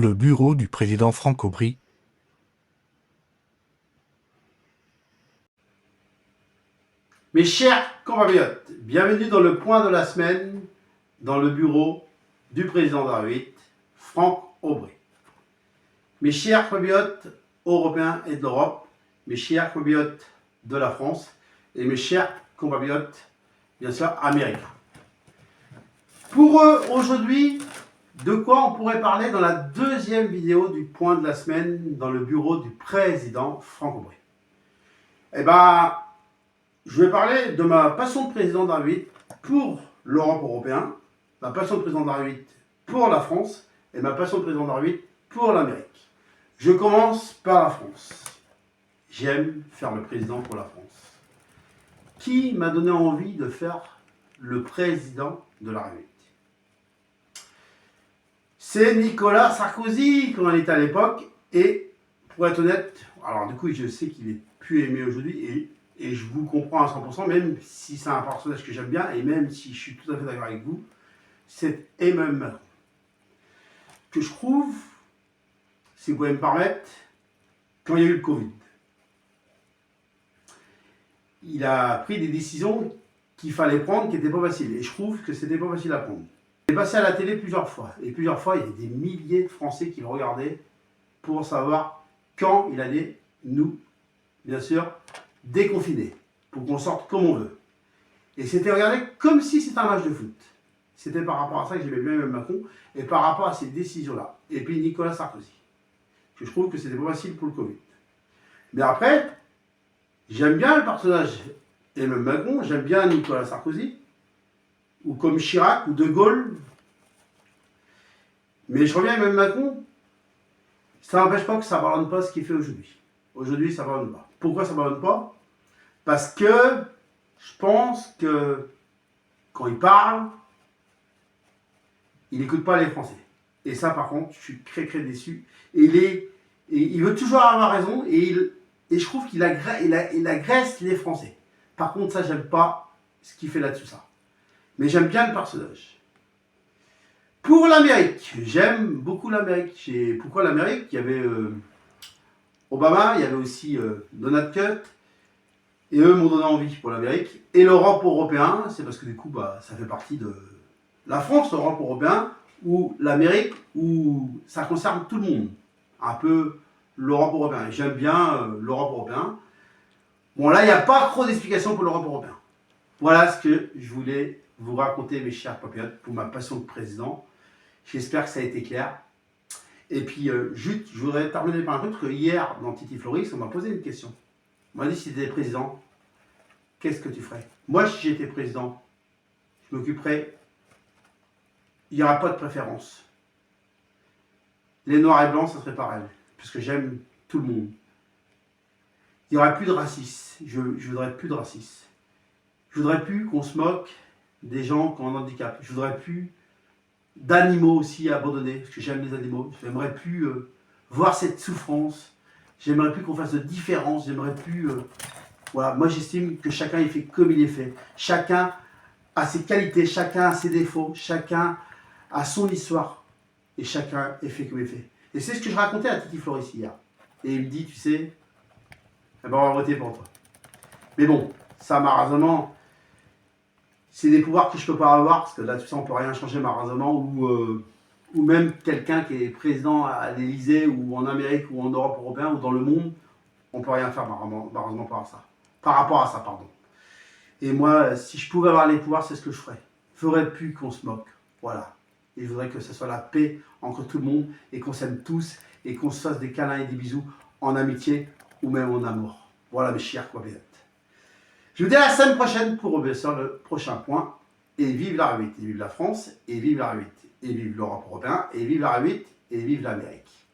Le bureau du président Franck Aubry. Mes chers compatriotes, bienvenue dans le point de la semaine dans le bureau du président de la République, Franck Aubry. Mes chers compatriotes européens et de l'Europe, mes chers compatriotes de la France et mes chers compatriotes, bien sûr, américains. Pour eux, aujourd'hui, de quoi on pourrait parler dans la deuxième vidéo du point de la semaine dans le bureau du président Franck Aubry? Eh bien, je vais parler de ma passion de président de la République pour l'Europe européenne, ma passion de président de la République pour la France et ma passion de président de la République pour l'Amérique. Je commence par la France. J'aime faire le président pour la France. Qui m'a donné envie de faire le président de la République? C'est Nicolas Sarkozy, quand il était à l'époque, et pour être honnête, alors du coup je sais qu'il est plus aimé aujourd'hui, et je vous comprends à 100%, même si c'est un personnage que j'aime bien, et même si je suis tout à fait d'accord avec vous, c'est Emmanuel Macron. Que je trouve, si vous pouvez me permettre, quand il y a eu le Covid, il a pris des décisions qu'il fallait prendre, qui n'étaient pas faciles, et je trouve que c'était pas facile à prendre. Il est passé à la télé plusieurs fois, et plusieurs fois, il y a des milliers de Français qui le regardaient pour savoir quand il allait nous, bien sûr, déconfiner, pour qu'on sorte comme on veut. Et c'était regardé comme si c'était un match de foot. C'était par rapport à ça que j'aimais bien Emmanuel Macron, et par rapport à ces décisions-là. Et puis Nicolas Sarkozy, que je trouve que c'était pas facile pour le Covid. Mais après, j'aime bien le personnage Emmanuel Macron, j'aime bien Nicolas Sarkozy, ou comme Chirac, ou De Gaulle. Mais je reviens à Emmanuel Macron, ça n'empêche pas que ça ne ballonne pas ce qu'il fait aujourd'hui. Aujourd'hui, ça ne ballonne pas. Pourquoi ça ne ballonne pas? Parce que je pense que quand il parle, il n'écoute pas les Français. Et ça, par contre, je suis très déçu. Et il veut toujours avoir raison, et je trouve qu'il agresse les Français. Par contre, ça, j'aime pas ce qu'il fait là-dessus, ça. Mais j'aime bien le personnage. Pour l'Amérique, j'aime beaucoup l'Amérique. Pourquoi l'Amérique? Il y avait Obama, il y avait aussi Donald Trump, et eux m'ont donné envie pour l'Amérique. Et l'Europe européenne, c'est parce que du coup, ça fait partie de la France, l'Europe européenne, ou l'Amérique, où ça concerne tout le monde. Un peu l'Europe européenne. J'aime bien l'Europe européenne. Bon, là, il n'y a pas trop d'explications pour l'Europe européenne. Voilà ce que je voulais vous raconter, mes chers compatriotes, pour ma passion de président. J'espère que ça a été clair. Et puis, juste, je voudrais terminer par un truc, que hier, dans Titi Floris, on m'a posé une question. On m'a dit, si tu étais président, qu'est-ce que tu ferais? Moi, si j'étais président, je m'occuperais, il n'y aura pas de préférence. Les noirs et blancs, ça serait pareil, puisque j'aime tout le monde. Il n'y aurait plus de racisme. Je voudrais plus de racisme. Je voudrais plus qu'on se moque des gens qui ont un handicap. Je voudrais plus d'animaux aussi abandonnés, parce que j'aime les animaux. J'aimerais plus voir cette souffrance. J'aimerais plus qu'on fasse de différence. J'aimerais plus... voilà, moi j'estime que chacun est fait comme il est fait. Chacun a ses qualités, chacun a ses défauts, chacun a son histoire. Et chacun est fait comme il est fait. Et c'est ce que je racontais à Titi Floris hier. Et il me dit, tu sais, eh ben on va voter pour toi. Mais bon, ça malheureusement, c'est des pouvoirs que je ne peux pas avoir, parce que là, tout ça, on ne peut rien changer malheureusement, ou même quelqu'un qui est président à l'Élysée, ou en Amérique, ou en Europe européenne, ou dans le monde, on ne peut rien faire malheureusement par rapport à ça, pardon. Et moi, si je pouvais avoir les pouvoirs, c'est ce que je ferais. Je ne ferais plus qu'on se moque. Voilà. Et je voudrais que ce soit la paix entre tout le monde, et qu'on s'aime tous, et qu'on se fasse des câlins et des bisous en amitié, ou même en amour. Voilà mes chers compatriotes. Je vous dis à la semaine prochaine pour bien sûr le prochain point. Et vive la République, et vive la France, et vive la République, et vive l'Europe européenne, et vive la République, et vive l'Amérique.